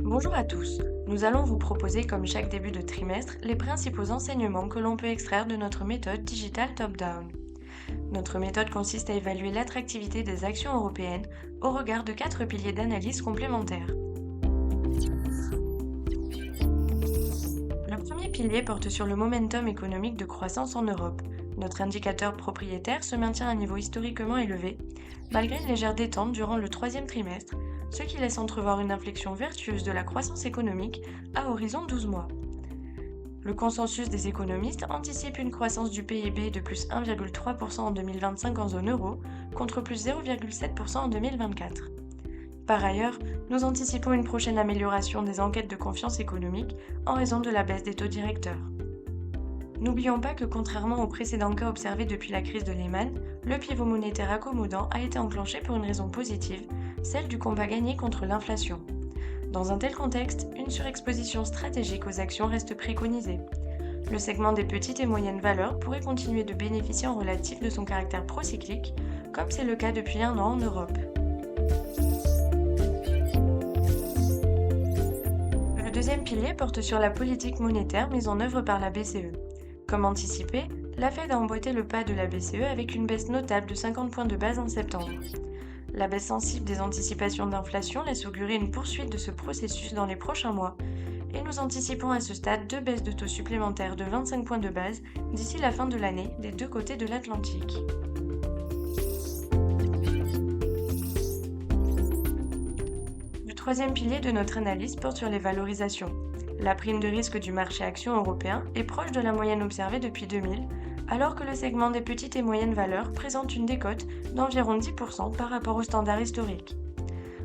Bonjour à tous. Nous allons vous proposer, comme chaque début de trimestre, les principaux enseignements que l'on peut extraire de notre méthode Digital Top-Down. Notre méthode consiste à évaluer l'attractivité des actions européennes au regard de quatre piliers d'analyse complémentaires. Le premier pilier porte sur le momentum économique de croissance en Europe. Notre indicateur propriétaire se maintient à un niveau historiquement élevé, malgré une légère détente durant le troisième trimestre, ce qui laisse entrevoir une inflexion vertueuse de la croissance économique à horizon 12 mois. Le consensus des économistes anticipe une croissance du PIB de plus 1,3% en 2025 en zone euro, contre plus 0,7% en 2024. Par ailleurs, nous anticipons une prochaine amélioration des enquêtes de confiance économique en raison de la baisse des taux directeurs. N'oublions pas que contrairement aux précédents cas observés depuis la crise de Lehman, le pivot monétaire accommodant a été enclenché pour une raison positive, celle du combat gagné contre l'inflation. Dans un tel contexte, une surexposition stratégique aux actions reste préconisée. Le segment des petites et moyennes valeurs pourrait continuer de bénéficier en relatif de son caractère procyclique, comme c'est le cas depuis un an en Europe. Le deuxième pilier porte sur la politique monétaire mise en œuvre par la BCE. Comme anticipé, la Fed a emboîté le pas de la BCE avec une baisse notable de 50 points de base en septembre. La baisse sensible des anticipations d'inflation laisse augurer une poursuite de ce processus dans les prochains mois, et nous anticipons à ce stade deux baisses de taux supplémentaires de 25 points de base d'ici la fin de l'année des deux côtés de l'Atlantique. Le troisième pilier de notre analyse porte sur les valorisations. La prime de risque du marché action européen est proche de la moyenne observée depuis 2000, alors que le segment des petites et moyennes valeurs présente une décote d'environ 10% par rapport au standard historique.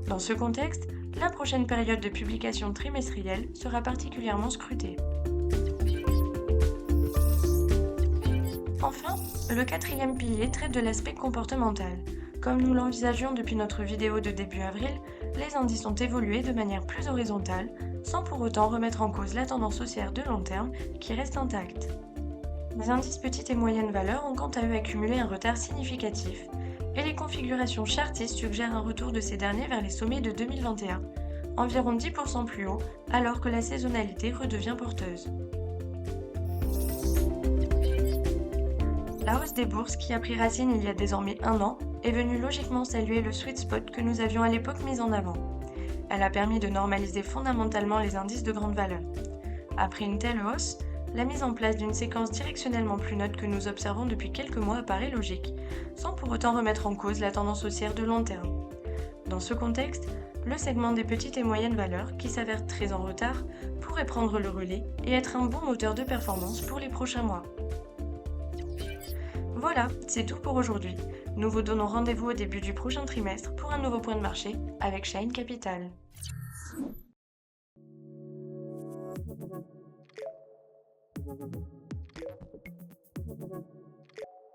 Dans ce contexte, la prochaine période de publication trimestrielle sera particulièrement scrutée. Enfin, le quatrième pilier traite de l'aspect comportemental. Comme nous l'envisagions depuis notre vidéo de début avril, les indices ont évolué de manière plus horizontale, sans pour autant remettre en cause la tendance haussière de long terme qui reste intacte. Les indices petites et moyennes valeurs ont quant à eux accumulé un retard significatif, et les configurations chartistes suggèrent un retour de ces derniers vers les sommets de 2021, environ 10% plus haut, alors que la saisonnalité redevient porteuse. La hausse des bourses, qui a pris racine il y a désormais un an, est venue logiquement saluer le sweet spot que nous avions à l'époque mis en avant. Elle a permis de normaliser fondamentalement les indices de grande valeur. Après une telle hausse, la mise en place d'une séquence directionnellement plus neutre que nous observons depuis quelques mois apparaît logique, sans pour autant remettre en cause la tendance haussière de long terme. Dans ce contexte, le segment des petites et moyennes valeurs, qui s'avère très en retard, pourrait prendre le relais et être un bon moteur de performance pour les prochains mois. Voilà, c'est tout pour aujourd'hui. Nous vous donnons rendez-vous au début du prochain trimestre pour un nouveau point de marché avec Shine Capital.